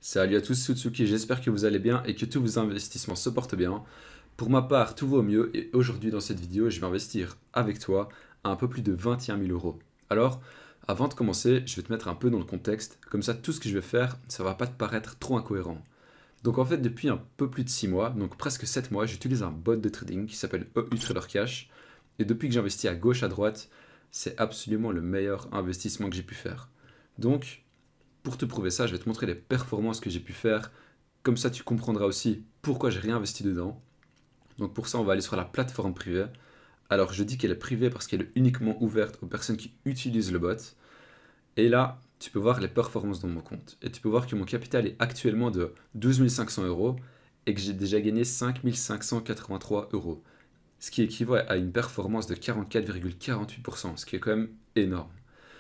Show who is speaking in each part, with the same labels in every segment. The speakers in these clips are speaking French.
Speaker 1: Salut à tous, c'est Utsuki, j'espère que vous allez bien et que tous vos investissements se portent bien. Pour ma part, tout va au mieux et aujourd'hui dans cette vidéo, je vais investir avec toi à un peu plus de 21 000 euros. Alors, avant de commencer, je vais te mettre un peu dans le contexte, comme ça tout ce que je vais faire, ça va pas te paraître trop incohérent. Donc en fait, depuis un peu plus de 6 mois, donc presque 7 mois, j'utilise un bot de trading qui s'appelle EU Trader Cash. Et depuis que j'investis à gauche, à droite, c'est absolument le meilleur investissement que j'ai pu faire. Donc, pour te prouver ça, je vais te montrer les performances que j'ai pu faire. Comme ça, tu comprendras aussi pourquoi j'ai réinvesti dedans. Donc pour ça, on va aller sur la plateforme privée. Alors je dis qu'elle est privée parce qu'elle est uniquement ouverte aux personnes qui utilisent le bot. Et là, tu peux voir les performances dans mon compte. Et tu peux voir que mon capital est actuellement de 12 500 euros et que j'ai déjà gagné 5 583 euros. Ce qui équivaut à une performance de 44,48%, ce qui est quand même énorme.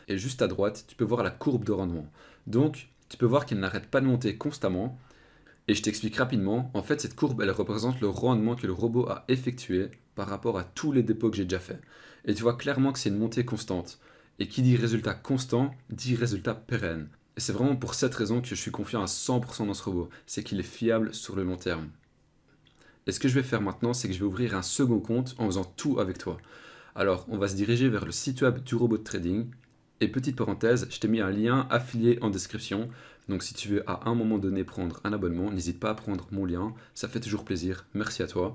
Speaker 1: Et juste à droite, tu peux voir la courbe de rendement. Donc, tu peux voir qu'elle n'arrête pas de monter constamment. Et je t'explique rapidement, en fait, cette courbe, elle représente le rendement que le robot a effectué par rapport à tous les dépôts que j'ai déjà fait. Et tu vois clairement que c'est une montée constante. Et qui dit résultat constant, dit résultat pérenne. Et c'est vraiment pour cette raison que je suis confiant à 100% dans ce robot. C'est qu'il est fiable sur le long terme. Et ce que je vais faire maintenant, c'est que je vais ouvrir un second compte en faisant tout avec toi. Alors, on va se diriger vers le site web du robot de trading. Et petite parenthèse, je t'ai mis un lien affilié en description. Donc si tu veux à un moment donné prendre un abonnement, n'hésite pas à prendre mon lien. Ça fait toujours plaisir. Merci à toi.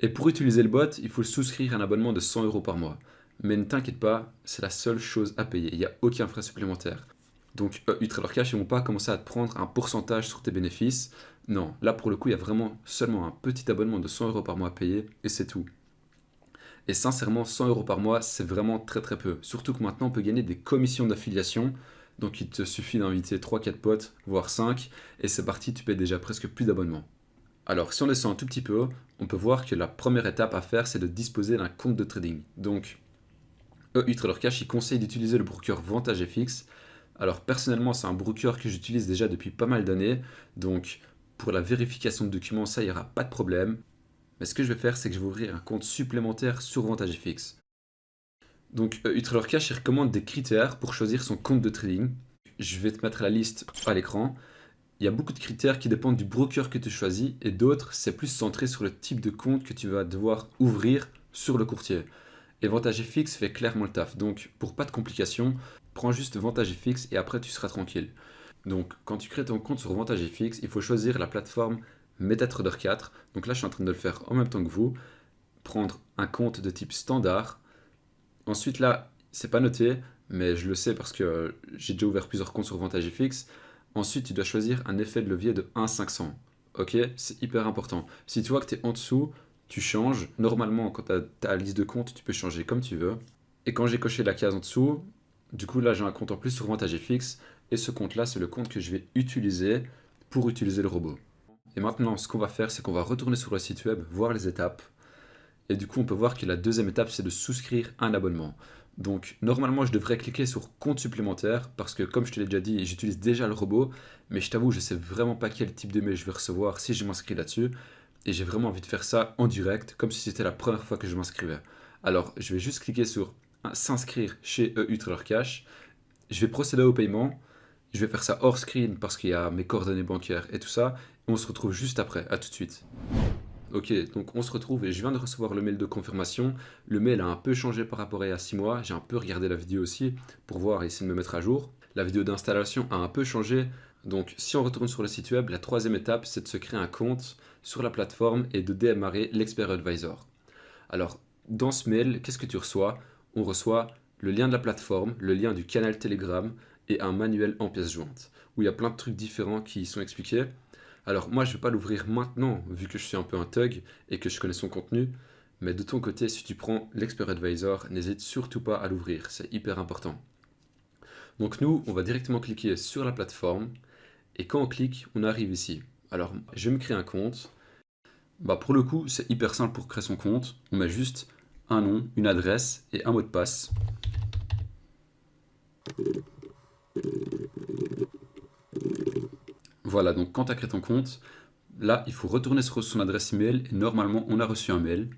Speaker 1: Et pour utiliser le bot, il faut souscrire un abonnement de 100 euros par mois. Mais ne t'inquiète pas, c'est la seule chose à payer. Il n'y a aucun frais supplémentaire. Donc Trader Cash, ils ne vont pas commencer à te prendre un pourcentage sur tes bénéfices. Non, là pour le coup, il y a vraiment seulement un petit abonnement de 100 euros par mois à payer et c'est tout. Et sincèrement, 100 euros par mois, c'est vraiment très très peu. Surtout que maintenant, on peut gagner des commissions d'affiliation. Donc il te suffit d'inviter 3-4 potes, voire 5, et c'est parti, tu payes déjà presque plus d'abonnement. Alors si on descend un tout petit peu, on peut voir que la première étape à faire, c'est de disposer d'un compte de trading. Donc, Trader Cash, il conseille d'utiliser le broker Vantage FX. Alors personnellement, c'est un broker que j'utilise déjà depuis pas mal d'années. Donc pour la vérification de documents, ça, il n'y aura pas de problème. Mais ce que je vais faire, c'est que je vais ouvrir un compte supplémentaire sur Vantage FX. Donc, Trader Cash, il recommande des critères pour choisir son compte de trading. Je vais te mettre la liste à l'écran. Il y a beaucoup de critères qui dépendent du broker que tu choisis et d'autres, c'est plus centré sur le type de compte que tu vas devoir ouvrir sur le courtier. Et Vantage FX fait clairement le taf. Donc, pour pas de complications, prends juste Vantage FX et après tu seras tranquille. Donc, quand tu crées ton compte sur Vantage FX, il faut choisir la plateforme MetaTrader 4. Donc là, je suis en train de le faire en même temps que vous. Prendre un compte de type standard. Ensuite, là, c'est pas noté, mais je le sais parce que j'ai déjà ouvert plusieurs comptes sur Vantage FX. Ensuite, tu dois choisir un effet de levier de 1,500. Ok, c'est hyper important. Si tu vois que tu es en dessous, tu changes. Normalement, quand tu as ta liste de comptes, tu peux changer comme tu veux. Et quand j'ai coché la case en dessous, du coup, là, j'ai un compte en plus sur Vantage FX. Et ce compte-là, c'est le compte que je vais utiliser pour utiliser le robot. Et maintenant, ce qu'on va faire, c'est qu'on va retourner sur le site web, voir les étapes. Et du coup, on peut voir que la deuxième étape, c'est de souscrire un abonnement. Donc, normalement, je devrais cliquer sur compte supplémentaire parce que, comme je te l'ai déjà dit, j'utilise déjà le robot. Mais je t'avoue, je ne sais vraiment pas quel type de mail je vais recevoir si je m'inscris là-dessus. Et j'ai vraiment envie de faire ça en direct, comme si c'était la première fois que je m'inscrivais. Alors, je vais juste cliquer sur s'inscrire chez EU Trader Cash. Je vais procéder au paiement. Je vais faire ça hors screen parce qu'il y a mes coordonnées bancaires et tout ça. Et on se retrouve juste après. À tout de suite. Ok, donc on se retrouve et je viens de recevoir le mail de confirmation. Le mail a un peu changé par rapport à il y a 6 mois. J'ai un peu regardé la vidéo aussi pour voir et essayer de me mettre à jour. La vidéo d'installation a un peu changé. Donc si on retourne sur le site web, la troisième étape, c'est de se créer un compte sur la plateforme et de démarrer l'Expert Advisor. Alors, dans ce mail, qu'est-ce que tu reçois? On reçoit le lien de la plateforme, le lien du canal Telegram et un manuel en pièces jointes, où il y a plein de trucs différents qui y sont expliqués. Alors moi, je ne vais pas l'ouvrir maintenant, vu que je suis un peu un thug et que je connais son contenu. Mais de ton côté, si tu prends l'Expert Advisor, n'hésite surtout pas à l'ouvrir, c'est hyper important. Donc nous, on va directement cliquer sur la plateforme. Et quand on clique, on arrive ici. Alors, je vais me créer un compte. Pour le coup, c'est hyper simple pour créer son compte. On met juste un nom, une adresse et un mot de passe. Voilà, donc quand tu as créé ton compte, là, il faut retourner sur son adresse email et normalement, on a reçu un mail.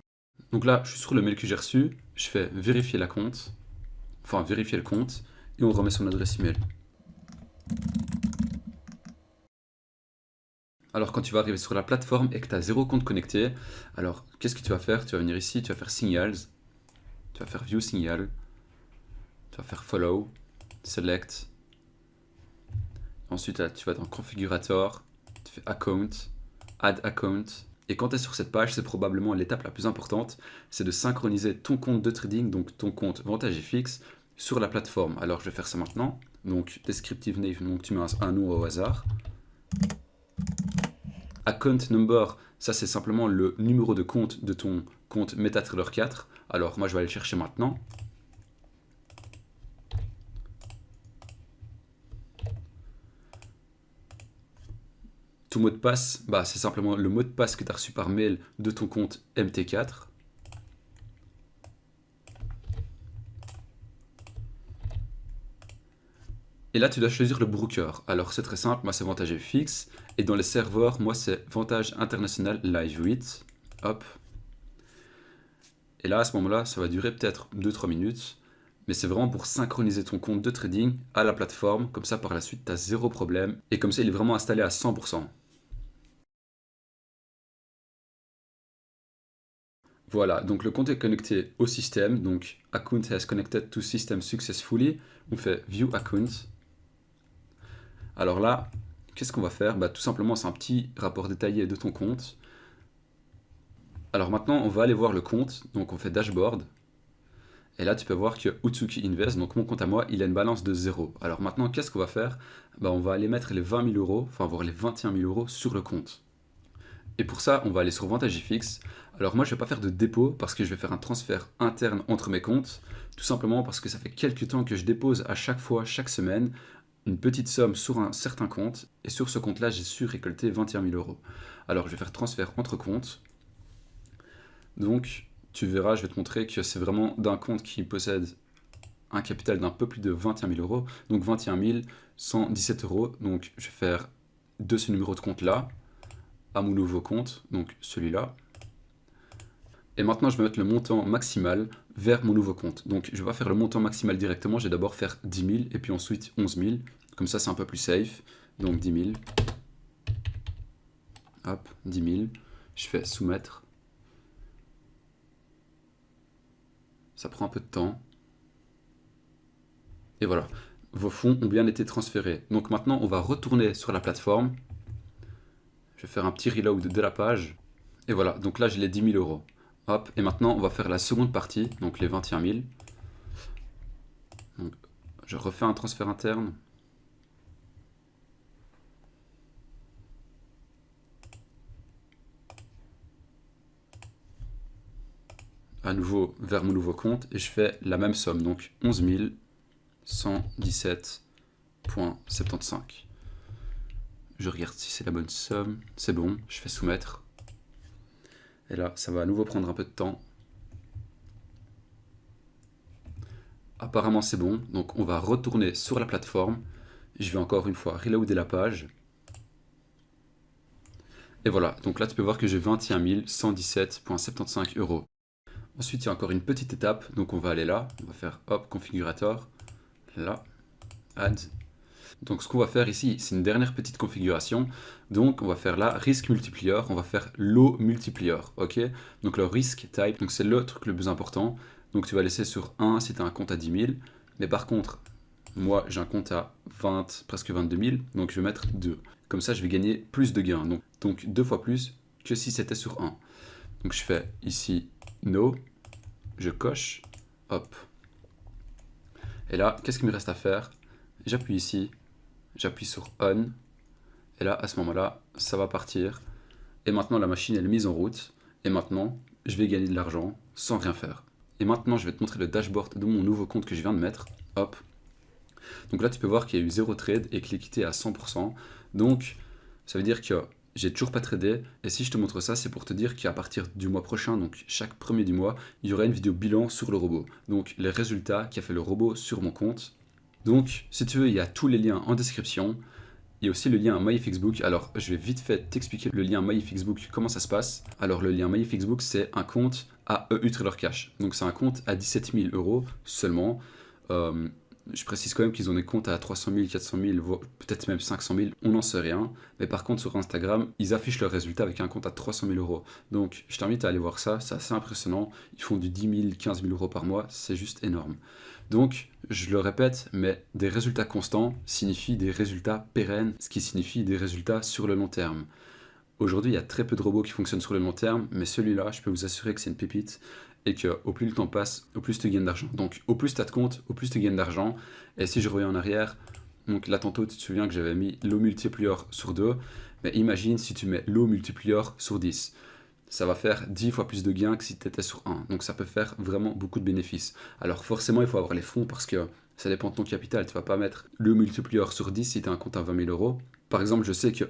Speaker 1: Donc là, je suis sur le mail que j'ai reçu, je fais vérifier vérifier le compte et on remet son adresse email. Alors quand tu vas arriver sur la plateforme et que tu as 0 compte connecté, alors qu'est-ce que tu vas faire? Tu vas venir ici, tu vas faire Signals, tu vas faire View Signal, tu vas faire Follow, Select. Ensuite là, tu vas dans Configurator, tu fais Account, Add Account. Et quand tu es sur cette page, c'est probablement l'étape la plus importante, c'est de synchroniser ton compte de trading, donc ton compte VantageFX, sur la plateforme. Alors je vais faire ça maintenant. Donc descriptive name, donc tu mets un nom au hasard. Account number, ça c'est simplement le numéro de compte de ton compte MetaTrader 4. Alors moi je vais aller le chercher maintenant. Ton mot de passe, bah, c'est simplement le mot de passe que tu as reçu par mail de ton compte MT4. Et là, tu dois choisir le broker. Alors, c'est très simple, moi c'est VantageFX. Et dans les serveurs, moi c'est Vantage International Live 8. Hop. Et là, à ce moment-là, ça va durer peut-être 2-3 minutes. Mais c'est vraiment pour synchroniser ton compte de trading à la plateforme. Comme ça, par la suite, tu as zéro problème. Et comme ça, il est vraiment installé à 100%. Voilà, donc le compte est connecté au système. Donc, Account has connected to system successfully. On fait View Account. Alors là, qu'est-ce qu'on va faire? Bah, tout simplement, c'est un petit rapport détaillé de ton compte. Alors maintenant, on va aller voir le compte. Donc, on fait Dashboard. Et là, tu peux voir que Utsuki Invest, donc mon compte à moi, il a une balance de 0. Alors maintenant, qu'est-ce qu'on va faire? Bah, on va aller mettre les 20 000 euros, enfin avoir les 21 000 euros sur le compte. Et pour ça, on va aller sur VantageFX. Alors moi, je ne vais pas faire de dépôt parce que je vais faire un transfert interne entre mes comptes. Tout simplement parce que ça fait quelques temps que je dépose à chaque fois, chaque semaine, une petite somme sur un certain compte. Et sur ce compte-là, j'ai su récolter 21 000 euros. Alors je vais faire transfert entre comptes. Donc tu verras, je vais te montrer que c'est vraiment d'un compte qui possède un capital d'un peu plus de 21 000 euros. Donc 21 117 euros. Donc je vais faire de ce numéro de compte-là à mon nouveau compte, donc celui-là. Et maintenant, je vais mettre le montant maximal vers mon nouveau compte. Donc, je ne vais pas faire le montant maximal directement, je vais d'abord faire 10 000 et puis ensuite 11 000. Comme ça, c'est un peu plus safe. Donc, 10 000. Hop, 10 000. Je fais soumettre. Ça prend un peu de temps. Et voilà, vos fonds ont bien été transférés. Donc maintenant, on va retourner sur la plateforme. Je vais faire un petit reload de la page. Et voilà, donc là, j'ai les 10 000 euros. Hop, et maintenant, on va faire la seconde partie, donc les 21 000. Donc, je refais un transfert interne. À nouveau vers mon nouveau compte et je fais la même somme, donc 11 117,75. Je regarde si c'est la bonne somme, c'est bon, je fais soumettre. Et là, ça va à nouveau prendre un peu de temps. Apparemment, c'est bon, donc on va retourner sur la plateforme. Je vais encore une fois reloader la page. Et voilà, donc là, tu peux voir que j'ai 21 117,75 euros. Ensuite, il y a encore une petite étape, donc on va aller là, on va faire hop, configurator, là, add. Donc ce qu'on va faire ici, c'est une dernière petite configuration. Donc on va faire là, risk multiplier, on va faire low multiplier, ok? Donc le risk type, donc c'est le truc le plus important. Donc tu vas laisser sur 1 si tu as un compte à 10 000. Mais par contre, moi j'ai un compte à 20, presque 22 000, donc je vais mettre 2. Comme ça je vais gagner plus de gains, donc 2 fois plus que si c'était sur 1. Donc je fais ici no, je coche, hop. Et là, qu'est-ce qu'il me reste à faire? J'appuie ici, j'appuie sur on, et là, à ce moment-là, ça va partir. Et maintenant, la machine elle est mise en route, et maintenant, je vais gagner de l'argent sans rien faire. Et maintenant, je vais te montrer le dashboard de mon nouveau compte que je viens de mettre, hop. Donc là, tu peux voir qu'il y a eu 0 trade et que l'équité est à 100%. Donc, ça veut dire que j'ai toujours pas tradé, et si je te montre ça, c'est pour te dire qu'à partir du mois prochain, donc chaque premier du mois, il y aura une vidéo bilan sur le robot. Donc les résultats qu'a fait le robot sur mon compte. Donc si tu veux, il y a tous les liens en description. Il y a aussi le lien MyFXBook. Alors je vais vite fait t'expliquer le lien MyFXBook, comment ça se passe. Alors le lien MyFXBook, c'est un compte à EU Trader Cash. Donc c'est un compte à 17 000 euros seulement. Je précise quand même qu'ils ont des comptes à 300 000, 400 000, peut-être même 500 000, on n'en sait rien. Mais par contre, sur Instagram, ils affichent leurs résultats avec un compte à 300 000 euros. Donc, je t'invite à aller voir ça, c'est assez impressionnant. Ils font du 10 000, 15 000 euros par mois, c'est juste énorme. Donc, je le répète, mais des résultats constants signifient des résultats pérennes, ce qui signifie des résultats sur le long terme. Aujourd'hui, il y a très peu de robots qui fonctionnent sur le long terme, mais celui-là, je peux vous assurer que c'est une pépite et qu'au plus le temps passe, au plus tu gagnes d'argent. Donc, au plus tu as de compte, au plus tu gagnes d'argent. Et si je reviens en arrière, donc là, tantôt, tu te souviens que j'avais mis l'eau multiplier sur 2, mais imagine si tu mets l'eau multiplier sur 10. Ça va faire 10 fois plus de gains que si tu étais sur 1. Donc ça peut faire vraiment beaucoup de bénéfices. Alors forcément, il faut avoir les fonds parce que ça dépend de ton capital. Tu ne vas pas mettre le multiplier sur 10 si tu as un compte à 20 000 euros. Par exemple, je sais que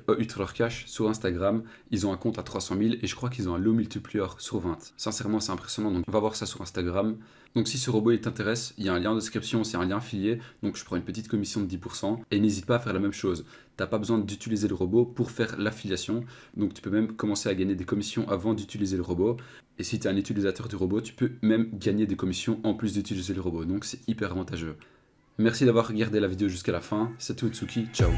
Speaker 1: Cash sur Instagram, ils ont un compte à 300 000 et je crois qu'ils ont un low multiplier sur 20. Sincèrement, c'est impressionnant. Donc va voir ça sur Instagram. Donc si ce robot il t'intéresse, il y a un lien en description, c'est un lien affilié. Donc je prends une petite commission de 10% et n'hésite pas à faire la même chose. Tu n'as pas besoin d'utiliser le robot pour faire l'affiliation. Donc tu peux même commencer à gagner des commissions avant d'utiliser le robot. Et si tu es un utilisateur du robot, tu peux même gagner des commissions en plus d'utiliser le robot. Donc c'est hyper avantageux. Merci d'avoir regardé la vidéo jusqu'à la fin. C'était Utsuki, ciao.